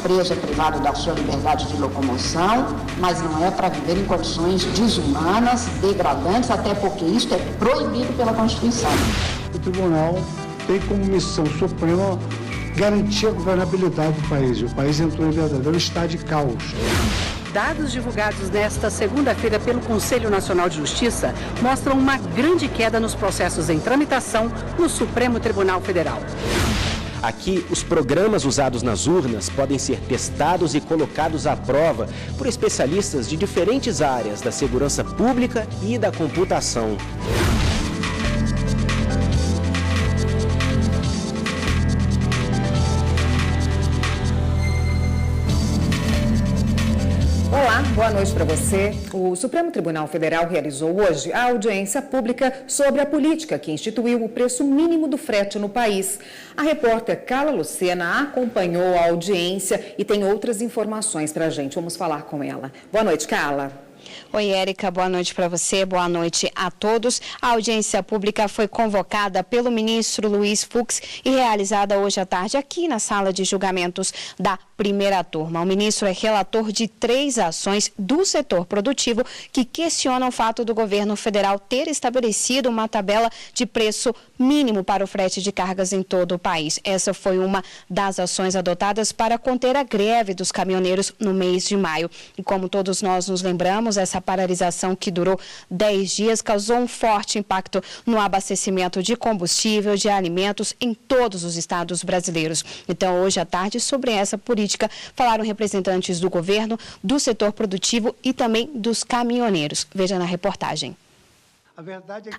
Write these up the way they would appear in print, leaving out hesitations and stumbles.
empresa privada da sua liberdade de locomoção, mas não é para viver em condições desumanas, degradantes, até porque isso é proibido pela Constituição. O Tribunal tem como missão suprema garantir a governabilidade do país. O país entrou em verdadeiro estado de caos. Dados divulgados nesta segunda-feira pelo Conselho Nacional de Justiça mostram uma grande queda nos processos em tramitação no Supremo Tribunal Federal. Aqui, os programas usados nas urnas podem ser testados e colocados à prova por especialistas de diferentes áreas da segurança pública e da computação. Olá, boa noite para você. O Supremo Tribunal Federal realizou hoje a audiência pública sobre a política que instituiu o preço mínimo do frete no país. A repórter Carla Lucena acompanhou a audiência e tem outras informações para a gente. Vamos falar com ela. Boa noite, Carla. Oi, Érica, boa noite para você, boa noite a todos. A audiência pública foi convocada pelo ministro Luiz Fux e realizada hoje à tarde aqui na sala de julgamentos da primeira turma. O ministro é relator de 3 ações do setor produtivo que questionam o fato do governo federal ter estabelecido uma tabela de preço mínimo para o frete de cargas em todo o país. Essa foi uma das ações adotadas para conter a greve dos caminhoneiros no mês de maio. E como todos nós nos lembramos, essa paralisação que durou 10 dias causou um forte impacto no abastecimento de combustível, de alimentos em todos os estados brasileiros. Então, hoje à tarde, sobre essa política, falaram representantes do governo, do setor produtivo e também dos caminhoneiros. Veja na reportagem.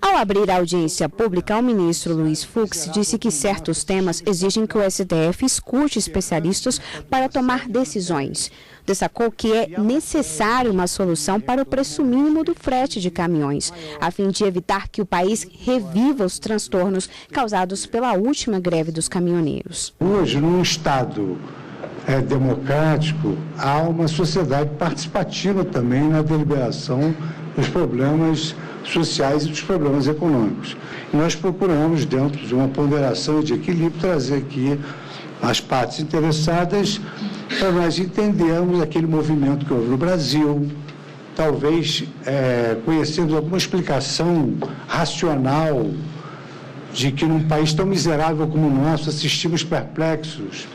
Ao abrir a audiência pública, o ministro Luiz Fux disse que certos temas exigem que o STF escute especialistas para tomar decisões. Destacou que é necessário uma solução para o preço mínimo do frete de caminhões, a fim de evitar que o país reviva os transtornos causados pela última greve dos caminhoneiros. Hoje, num Estado democrático, há uma sociedade participativa também na deliberação dos problemas sociais e dos problemas econômicos. E nós procuramos, dentro de uma ponderação de equilíbrio, trazer aqui as partes interessadas para nós entendermos aquele movimento que houve no Brasil, talvez conhecendo alguma explicação racional de que num país tão miserável como o nosso assistimos perplexos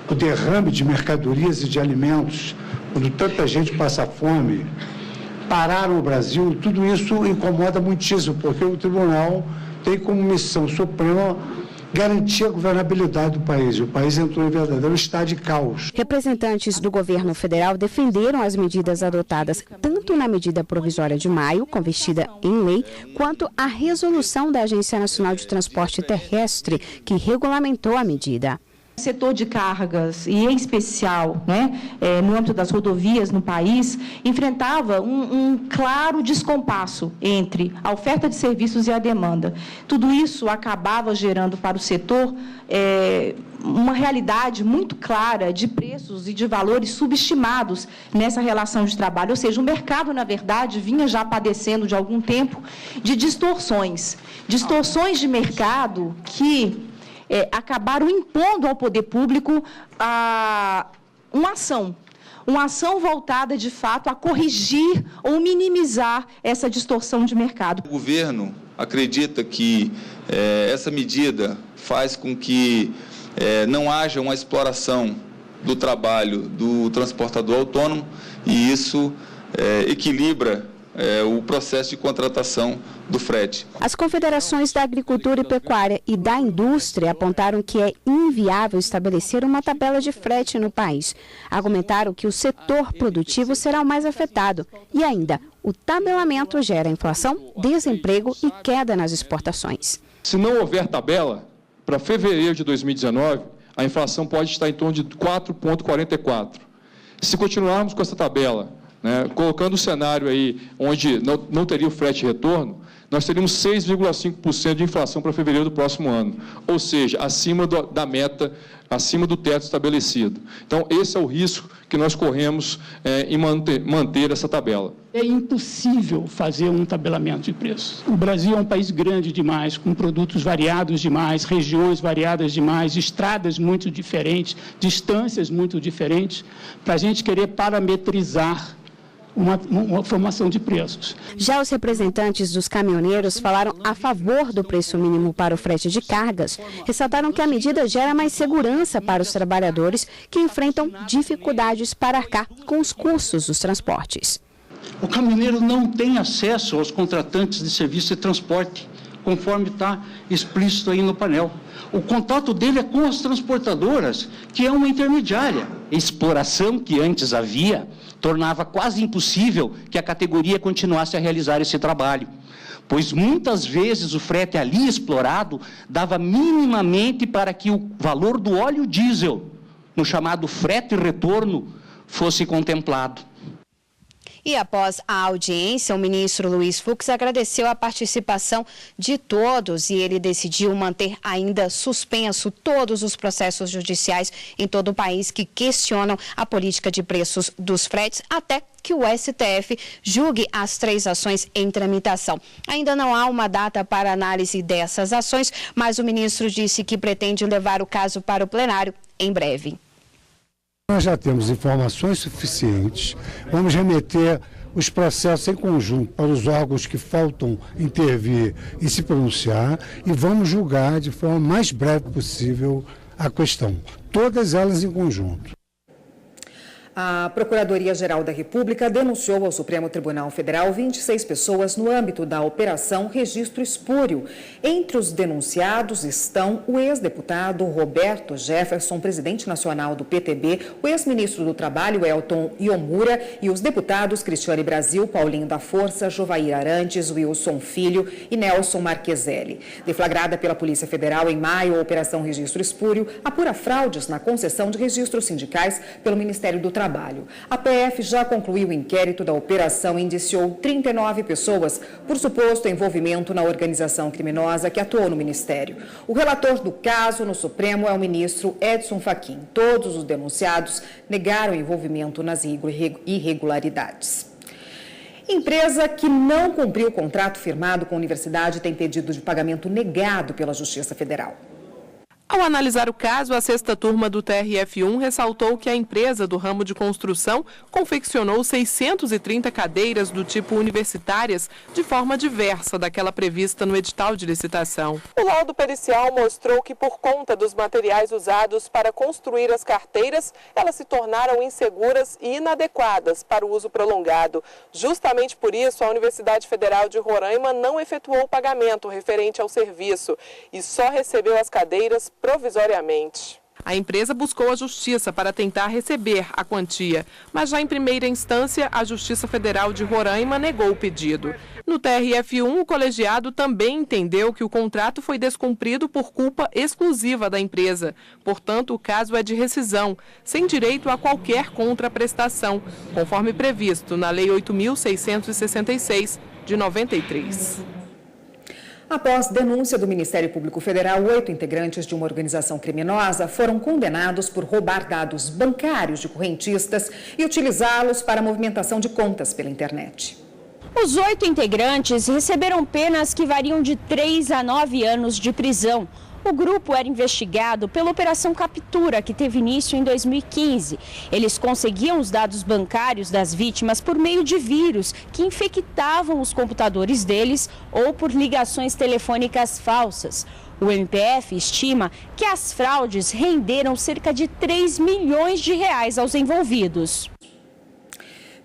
o derrame de mercadorias e de alimentos, quando tanta gente passa fome, pararam o Brasil. Tudo isso incomoda muitíssimo, porque o tribunal tem como missão suprema garantir a governabilidade do país. O país entrou em verdadeiro estado de caos. Representantes do governo federal defenderam as medidas adotadas tanto na medida provisória de maio, convertida em lei, quanto a resolução da Agência Nacional de Transporte Terrestre, que regulamentou a medida. O setor de cargas, e em especial no âmbito das rodovias no país, enfrentava um claro descompasso entre a oferta de serviços e a demanda. Tudo isso acabava gerando para o setor uma realidade muito clara de preços e de valores subestimados nessa relação de trabalho. Ou seja, o mercado, na verdade, vinha já padecendo de algum tempo de distorções de mercado que acabaram impondo ao poder público uma ação voltada, de fato, a corrigir ou minimizar essa distorção de mercado. O governo acredita que essa medida faz com que não haja uma exploração do trabalho do transportador autônomo e isso equilibra o processo de contratação do frete. As confederações da Agricultura e Pecuária e da Indústria apontaram que é inviável estabelecer uma tabela de frete no país. Argumentaram que o setor produtivo será o mais afetado e ainda o tabelamento gera inflação, desemprego e queda nas exportações. Se não houver tabela, para fevereiro de 2019, a inflação pode estar em torno de 4,44. Se continuarmos com essa tabela, colocando o cenário aí onde não teria o frete retorno, nós teríamos 6,5% de inflação para fevereiro do próximo ano, ou seja, acima da meta acima do teto estabelecido. Então, esse é o risco que nós corremos em manter essa tabela. É impossível fazer um tabelamento de preços. O Brasil é um país grande demais, com produtos variados demais, regiões variadas demais, estradas muito diferentes, distâncias muito diferentes, para a gente querer parametrizar uma formação de preços. Já os representantes dos caminhoneiros falaram a favor do preço mínimo para o frete de cargas. Ressaltaram que a medida gera mais segurança para os trabalhadores que enfrentam dificuldades para arcar com os custos dos transportes. O caminhoneiro não tem acesso aos contratantes de serviço de transporte, conforme está explícito aí no painel. O contato dele é com as transportadoras, que é uma intermediária. A exploração que antes havia tornava quase impossível que a categoria continuasse a realizar esse trabalho, pois muitas vezes o frete ali explorado dava minimamente para que o valor do óleo diesel, no chamado frete retorno, fosse contemplado. E após a audiência, o ministro Luiz Fux agradeceu a participação de todos e ele decidiu manter ainda suspenso todos os processos judiciais em todo o país que questionam a política de preços dos fretes até que o STF julgue as 3 ações em tramitação. Ainda não há uma data para análise dessas ações, mas o ministro disse que pretende levar o caso para o plenário em breve. Nós já temos informações suficientes, vamos remeter os processos em conjunto para os órgãos que faltam intervir e se pronunciar e vamos julgar de forma mais breve possível a questão, todas elas em conjunto. A Procuradoria-Geral da República denunciou ao Supremo Tribunal Federal 26 pessoas no âmbito da Operação Registro Espúrio. Entre os denunciados estão o ex-deputado Roberto Jefferson, presidente nacional do PTB, o ex-ministro do Trabalho, Elton Iomura, e os deputados Cristiane Brasil, Paulinho da Força, Jovair Arantes, Wilson Filho e Nelson Marqueselli. Deflagrada pela Polícia Federal em maio, a Operação Registro Espúrio apura fraudes na concessão de registros sindicais pelo Ministério do Trabalho. A PF já concluiu o inquérito da operação e indiciou 39 pessoas por suposto envolvimento na organização criminosa que atuou no Ministério. O relator do caso no Supremo é o ministro Edson Fachin. Todos os denunciados negaram envolvimento nas irregularidades. Empresa que não cumpriu o contrato firmado com a universidade tem pedido de pagamento negado pela Justiça Federal. Ao analisar o caso, a 6ª turma do TRF1 ressaltou que a empresa do ramo de construção confeccionou 630 cadeiras do tipo universitárias de forma diversa daquela prevista no edital de licitação. O laudo pericial mostrou que, por conta dos materiais usados para construir as carteiras, elas se tornaram inseguras e inadequadas para o uso prolongado. Justamente por isso, a Universidade Federal de Roraima não efetuou o pagamento referente ao serviço e só recebeu as cadeiras provisoriamente. A empresa buscou a Justiça para tentar receber a quantia, mas já em primeira instância, a Justiça Federal de Roraima negou o pedido. No TRF1, o colegiado também entendeu que o contrato foi descumprido por culpa exclusiva da empresa. Portanto, o caso é de rescisão, sem direito a qualquer contraprestação, conforme previsto na Lei 8.666, de 93. Após denúncia do Ministério Público Federal, 8 integrantes de uma organização criminosa foram condenados por roubar dados bancários de correntistas e utilizá-los para a movimentação de contas pela internet. Os 8 integrantes receberam penas que variam de 3 a 9 anos de prisão. O grupo era investigado pela Operação Captura, que teve início em 2015. Eles conseguiam os dados bancários das vítimas por meio de vírus que infectavam os computadores deles ou por ligações telefônicas falsas. O MPF estima que as fraudes renderam cerca de 3 milhões de reais aos envolvidos.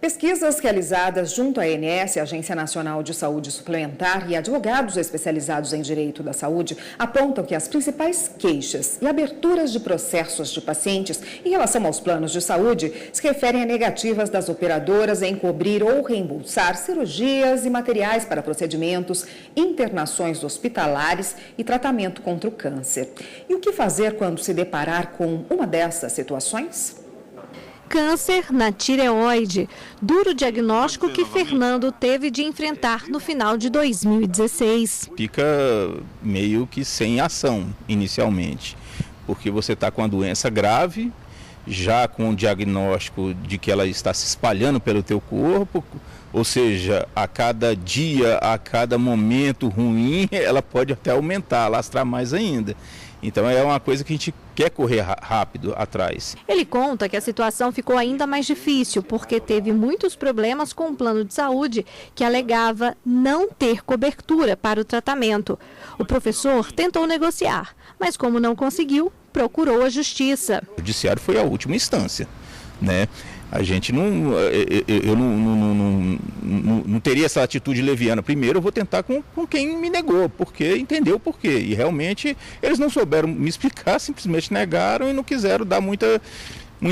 Pesquisas realizadas junto à ANS, Agência Nacional de Saúde Suplementar, e advogados especializados em direito da saúde apontam que as principais queixas e aberturas de processos de pacientes em relação aos planos de saúde se referem a negativas das operadoras em cobrir ou reembolsar cirurgias e materiais para procedimentos, internações hospitalares e tratamento contra o câncer. E o que fazer quando se deparar com uma dessas situações? Câncer na tireoide, duro diagnóstico que Fernando teve de enfrentar no final de 2016. Fica meio que sem ação inicialmente, porque você está com uma doença grave, já com o diagnóstico de que ela está se espalhando pelo teu corpo, ou seja, a cada dia, a cada momento ruim, ela pode até aumentar, alastrar mais ainda. Então é uma coisa que a gente quer correr rápido atrás. Ele conta que a situação ficou ainda mais difícil porque teve muitos problemas com o plano de saúde que alegava não ter cobertura para o tratamento. O professor tentou negociar, mas como não conseguiu, procurou a justiça. O judiciário foi a última instância, né? A gente eu não teria essa atitude leviana. Primeiro eu vou tentar com quem me negou, porque entendeu o porquê. E realmente eles não souberam me explicar, simplesmente negaram e não quiseram dar muita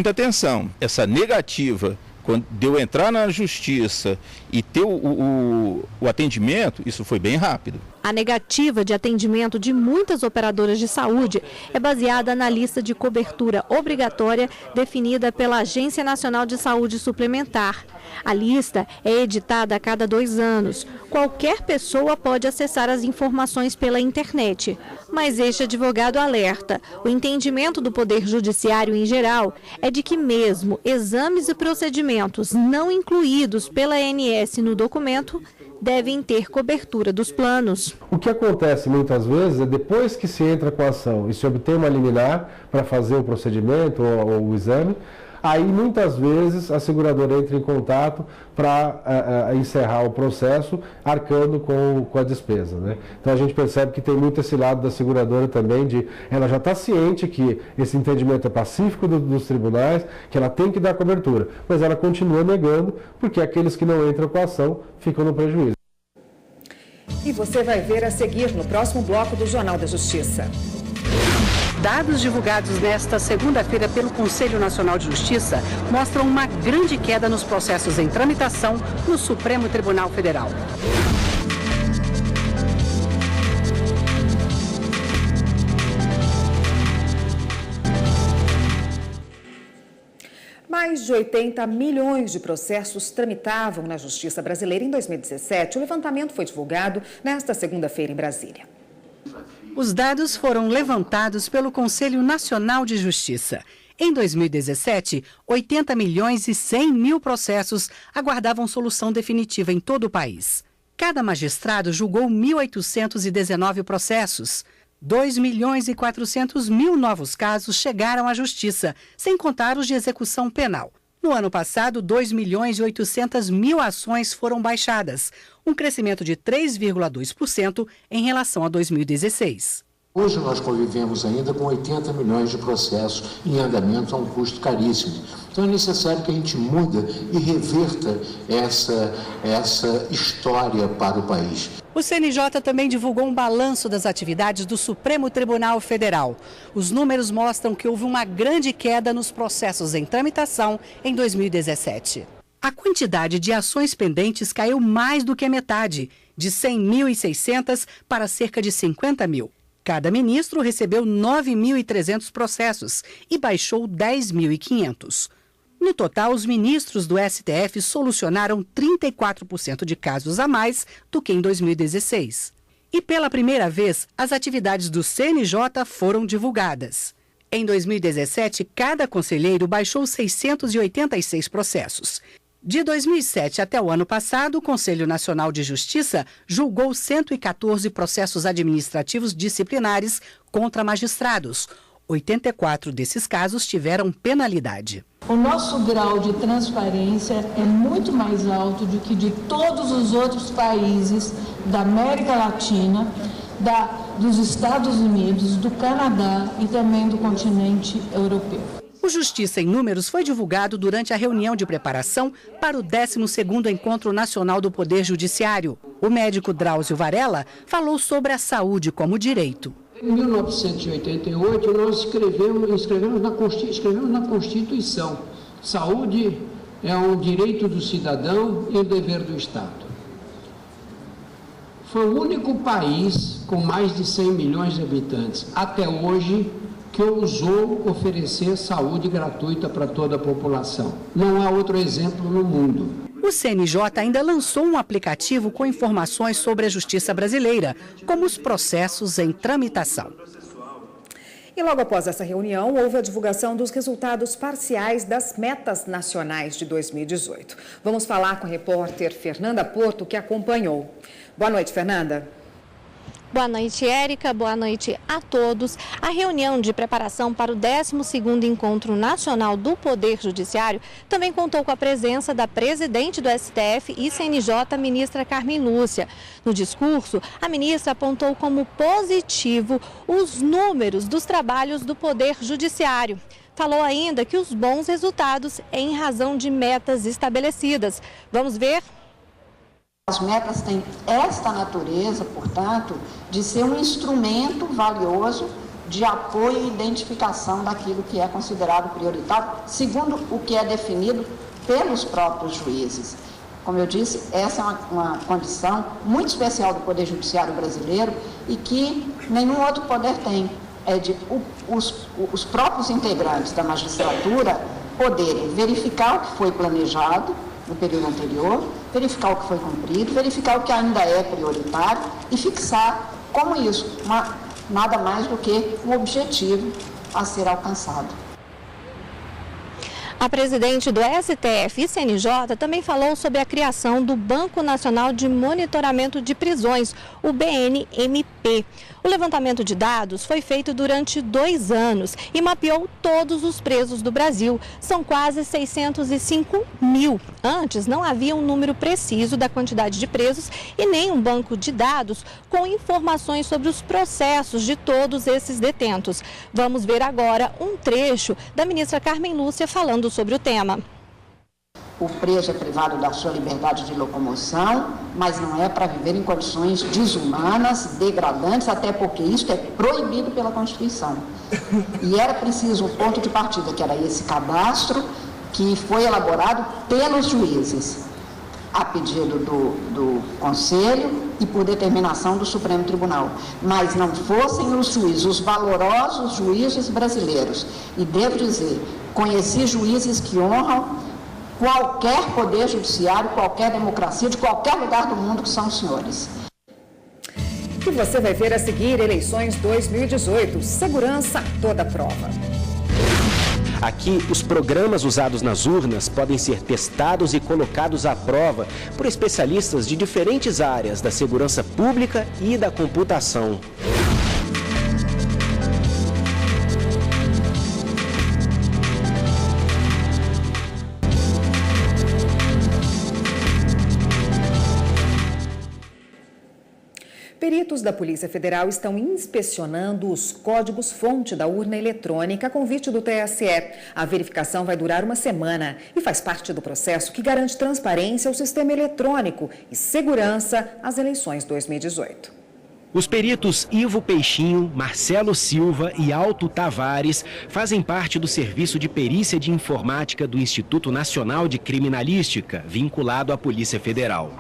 atenção. Essa negativa, quando de eu entrar na justiça e ter o atendimento, isso foi bem rápido. A negativa de atendimento de muitas operadoras de saúde é baseada na lista de cobertura obrigatória definida pela Agência Nacional de Saúde Suplementar. A lista é editada a cada 2 anos. Qualquer pessoa pode acessar as informações pela internet. Mas este advogado alerta: o entendimento do Poder Judiciário em geral é de que mesmo exames e procedimentos não incluídos pela ANS no documento devem ter cobertura dos planos. O que acontece muitas vezes é depois que se entra com a ação e se obtém uma liminar para fazer o procedimento ou o exame, aí muitas vezes a seguradora entra em contato para encerrar o processo arcando com a despesa, né? Então a gente percebe que tem muito esse lado da seguradora também, de ela já está ciente que esse entendimento é pacífico dos tribunais, que ela tem que dar cobertura, mas ela continua negando porque aqueles que não entram com a ação ficam no prejuízo. E você vai ver a seguir no próximo bloco do Jornal da Justiça. Dados divulgados nesta segunda-feira pelo Conselho Nacional de Justiça mostram uma grande queda nos processos em tramitação no Supremo Tribunal Federal. Mais de 80 milhões de processos tramitavam na Justiça brasileira em 2017. O levantamento foi divulgado nesta segunda-feira em Brasília. Os dados foram levantados pelo Conselho Nacional de Justiça. Em 2017, 80 milhões e 100 mil processos aguardavam solução definitiva em todo o país. Cada magistrado julgou 1.819 processos. 2 milhões e 400 mil novos casos chegaram à Justiça, sem contar os de execução penal. No ano passado, 2 milhões e 800 mil ações foram baixadas, um crescimento de 3,2% em relação a 2016. Hoje nós convivemos ainda com 80 milhões de processos em andamento a um custo caríssimo. Então é necessário que a gente mude e reverta essa história para o país. O CNJ também divulgou um balanço das atividades do Supremo Tribunal Federal. Os números mostram que houve uma grande queda nos processos em tramitação em 2017. A quantidade de ações pendentes caiu mais do que a metade, de 100.600 para cerca de 50 mil. Cada ministro recebeu 9.300 processos e baixou 10.500. No total, os ministros do STF solucionaram 34% de casos a mais do que em 2016. E pela primeira vez, as atividades do CNJ foram divulgadas. Em 2017, cada conselheiro baixou 686 processos. De 2007 até o ano passado, o Conselho Nacional de Justiça julgou 114 processos administrativos disciplinares contra magistrados. 84 desses casos tiveram penalidade. O nosso grau de transparência é muito mais alto do que de todos os outros países da América Latina, dos Estados Unidos, do Canadá e também do continente europeu. O Justiça em Números foi divulgado durante a reunião de preparação para o 12º Encontro Nacional do Poder Judiciário. O médico Drauzio Varela falou sobre a saúde como direito. Em 1988, nós escrevemos na Constituição: saúde é um direito do cidadão e um dever do Estado. Foi o único país com mais de 100 milhões de habitantes, até hoje, que ousou oferecer saúde gratuita para toda a população. Não há outro exemplo no mundo. O CNJ ainda lançou um aplicativo com informações sobre a justiça brasileira, como os processos em tramitação. E logo após essa reunião, houve a divulgação dos resultados parciais das metas nacionais de 2018. Vamos falar com a repórter Fernanda Porto, que acompanhou. Boa noite, Fernanda. Boa noite, Érica. Boa noite a todos. A reunião de preparação para o 12º Encontro Nacional do Poder Judiciário também contou com a presença da presidente do STF e CNJ, ministra Carmen Lúcia. No discurso, a ministra apontou como positivo os números dos trabalhos do Poder Judiciário. Falou ainda que os bons resultados é em razão de metas estabelecidas. Vamos ver? As metas têm esta natureza, portanto, de ser um instrumento valioso de apoio e identificação daquilo que é considerado prioritário, segundo o que é definido pelos próprios juízes. Como eu disse, essa é uma condição muito especial do Poder Judiciário brasileiro e que nenhum outro poder tem, é de os próprios integrantes da magistratura poderem verificar o que foi planejado no período anterior, verificar o que foi cumprido, verificar o que ainda é prioritário e fixar como isso, nada mais do que um objetivo a ser alcançado. A presidente do STF e CNJ também falou sobre a criação do Banco Nacional de Monitoramento de Prisões, o BNMP. O levantamento de dados foi feito durante 2 anos e mapeou todos os presos do Brasil. São quase 605 mil. Antes, não havia um número preciso da quantidade de presos e nem um banco de dados com informações sobre os processos de todos esses detentos. Vamos ver agora um trecho da ministra Carmen Lúcia falando sobre o tema. O preso é privado da sua liberdade de locomoção, mas não é para viver em condições desumanas, degradantes, até porque isso é proibido pela Constituição. E era preciso um ponto de partida, que era esse cadastro, que foi elaborado pelos juízes, a pedido do Conselho e por determinação do Supremo Tribunal. Mas não fossem os juízes, os valorosos juízes brasileiros. E devo dizer, conheci juízes que honram qualquer poder judiciário, qualquer democracia, de qualquer lugar do mundo, que são os senhores. E você vai ver a seguir eleições 2018, segurança a toda prova. Aqui, os programas usados nas urnas podem ser testados e colocados à prova por especialistas de diferentes áreas da segurança pública e da computação. Peritos da Polícia Federal estão inspecionando os códigos-fonte da urna eletrônica a convite do TSE. A verificação vai durar 1 semana e faz parte do processo que garante transparência ao sistema eletrônico e segurança às eleições 2018. Os peritos Ivo Peixinho, Marcelo Silva e Alto Tavares fazem parte do Serviço de Perícia de Informática do Instituto Nacional de Criminalística, vinculado à Polícia Federal.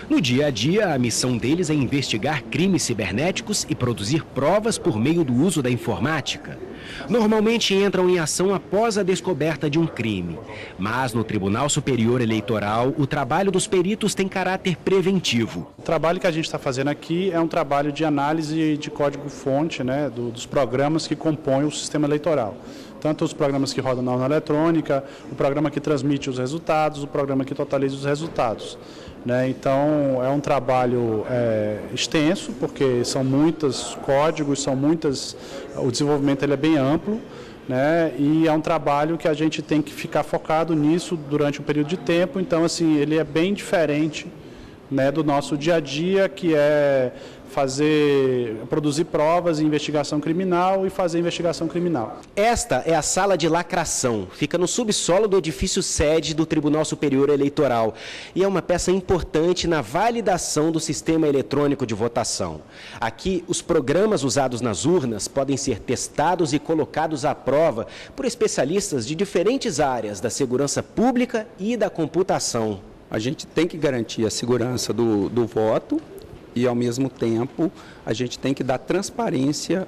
No dia a dia, a missão deles é investigar crimes cibernéticos e produzir provas por meio do uso da informática. Normalmente entram em ação após a descoberta de um crime. Mas no Tribunal Superior Eleitoral, o trabalho dos peritos tem caráter preventivo. O trabalho que a gente está fazendo aqui é um trabalho de análise de código-fonte, né, dos programas que compõem o sistema eleitoral. Tanto os programas que rodam na urna eletrônica, o programa que transmite os resultados, o programa que totaliza os resultados. Então, é um trabalho extenso, porque são muitos códigos, o desenvolvimento ele é bem amplo, e é um trabalho que a gente tem que ficar focado nisso durante um período de tempo. Então, assim, ele é bem diferente, do nosso dia a dia, que é produzir provas em investigação criminal e fazer investigação criminal. Esta é a sala de lacração, fica no subsolo do edifício sede do Tribunal Superior Eleitoral e é uma peça importante na validação do sistema eletrônico de votação. Aqui, os programas usados nas urnas podem ser testados e colocados à prova por especialistas de diferentes áreas da segurança pública e da computação. A gente tem que garantir a segurança do voto e, ao mesmo tempo, a gente tem que dar transparência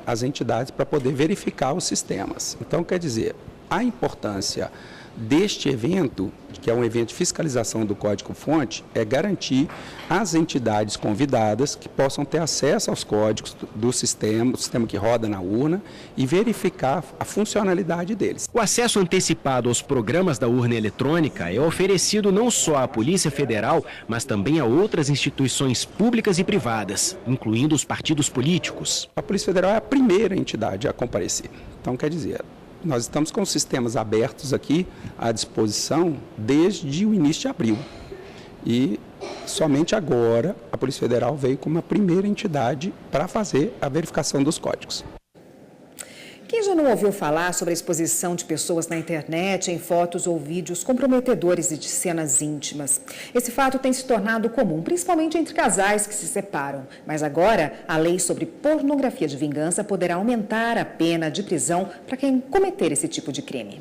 às entidades para poder verificar os sistemas. Então, quer dizer, a importância deste evento, que é um evento de fiscalização do código-fonte, é garantir às entidades convidadas que possam ter acesso aos códigos do sistema que roda na urna e verificar a funcionalidade deles. O acesso antecipado aos programas da urna eletrônica é oferecido não só à Polícia Federal, mas também a outras instituições públicas e privadas, incluindo os partidos políticos. A Polícia Federal é a primeira entidade a comparecer. Então, quer dizer, nós estamos com os sistemas abertos aqui à disposição desde o início de abril. E somente agora a Polícia Federal veio como a primeira entidade para fazer a verificação dos códigos. Quem já não ouviu falar sobre a exposição de pessoas na internet em fotos ou vídeos comprometedores e de cenas íntimas? Esse fato tem se tornado comum, principalmente entre casais que se separam. Mas agora, a lei sobre pornografia de vingança poderá aumentar a pena de prisão para quem cometer esse tipo de crime.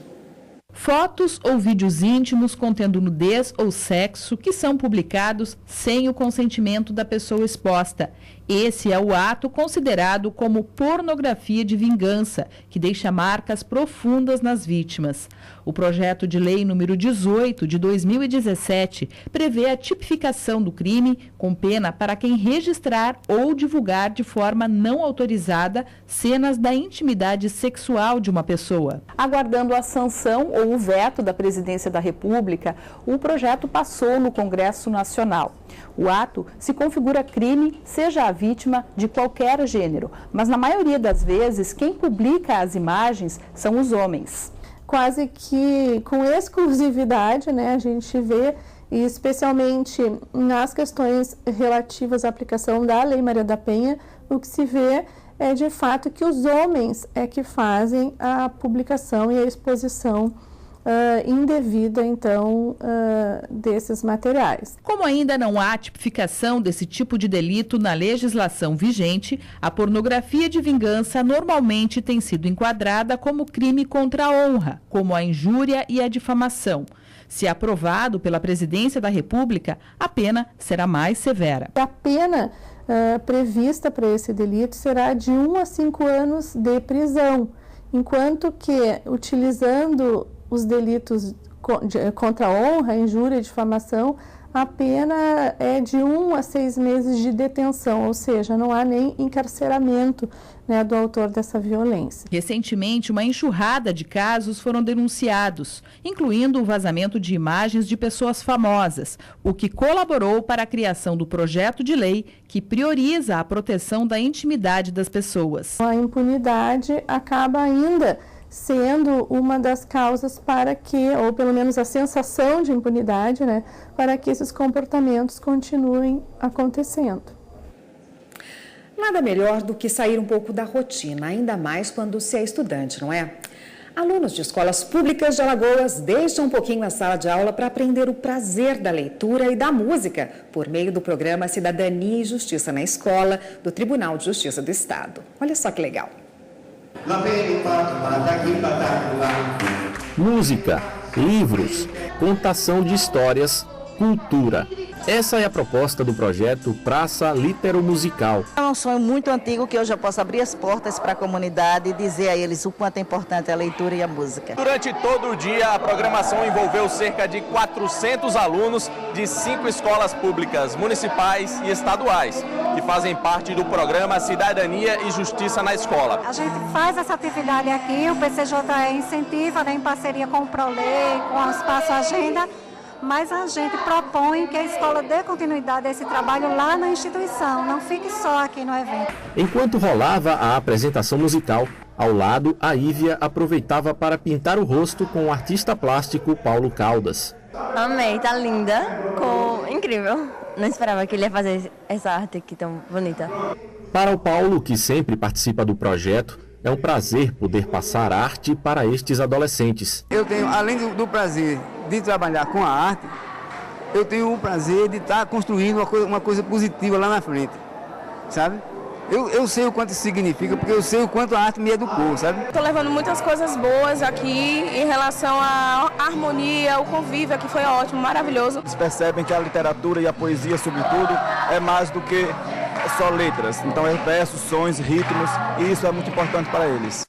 Fotos ou vídeos íntimos contendo nudez ou sexo que são publicados sem o consentimento da pessoa exposta. Esse é o ato considerado como pornografia de vingança, que deixa marcas profundas nas vítimas. O projeto de lei número 18 de 2017 prevê a tipificação do crime com pena para quem registrar ou divulgar de forma não autorizada cenas da intimidade sexual de uma pessoa. Aguardando a sanção ou o veto da Presidência da República, o projeto passou no Congresso Nacional. O ato se configura crime, seja a vítima de qualquer gênero, mas na maioria das vezes quem publica as imagens são os homens. Quase que com exclusividade, né, a gente vê, e especialmente nas questões relativas à aplicação da Lei Maria da Penha, o que se vê é de fato que os homens é que fazem a publicação e a exposição indevida, então, desses materiais. Como ainda não há tipificação desse tipo de delito na legislação vigente, a pornografia de vingança normalmente tem sido enquadrada como crime contra a honra, como a injúria e a difamação. Se aprovado pela Presidência da República, a pena será mais severa. A pena prevista para esse delito será de 1 a 5 anos de prisão, enquanto que, utilizando os delitos contra a honra, injúria e difamação, a pena é de 1 a 6 meses de detenção, ou seja, não há nem encarceramento, né, do autor dessa violência. Recentemente, uma enxurrada de casos foram denunciados, incluindo o vazamento de imagens de pessoas famosas, o que colaborou para a criação do projeto de lei que prioriza a proteção da intimidade das pessoas. A impunidade acaba ainda sendo uma das causas para que, ou pelo menos a sensação de impunidade, né, para que esses comportamentos continuem acontecendo. Nada melhor do que sair um pouco da rotina, ainda mais quando se é estudante, não é? Alunos de escolas públicas de Alagoas deixam um pouquinho a sala de aula para aprender o prazer da leitura e da música por meio do programa Cidadania e Justiça na Escola do Tribunal de Justiça do Estado. Olha só que legal. Música, livros, contação de histórias, cultura. Essa é a proposta do projeto Praça Litero-Musical. É um sonho muito antigo que eu já posso abrir as portas para a comunidade e dizer a eles o quanto é importante a leitura e a música. Durante todo o dia, a programação envolveu cerca de 400 alunos de 5 escolas públicas, municipais e estaduais, que fazem parte do programa Cidadania e Justiça na Escola. A gente faz essa atividade aqui, o PCJE incentiva, né, em parceria com o ProLei, com o Espaço Agenda, mas a gente propõe que a escola dê continuidade a esse trabalho lá na instituição, não fique só aqui no evento. Enquanto rolava a apresentação musical, ao lado, a Ívia aproveitava para pintar o rosto com o artista plástico Paulo Caldas. Amei, tá linda, incrível. Não esperava que ele ia fazer essa arte aqui tão bonita. Para o Paulo, que sempre participa do projeto, é um prazer poder passar arte para estes adolescentes. Eu tenho, além do prazer de trabalhar com a arte, eu tenho o prazer de estar construindo uma coisa positiva lá na frente, sabe? Eu sei o quanto isso significa, porque eu sei o quanto a arte me educou, sabe? Estou levando muitas coisas boas aqui em relação à harmonia, o convívio aqui foi ótimo, maravilhoso. Eles percebem que a literatura e a poesia, sobretudo, é mais do que só letras. Então é versos, sons, ritmos, e isso é muito importante para eles.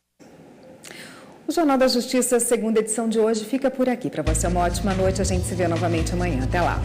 O Jornal da Justiça, segunda edição de hoje, fica por aqui. Para você, uma ótima noite. A gente se vê novamente amanhã. Até lá.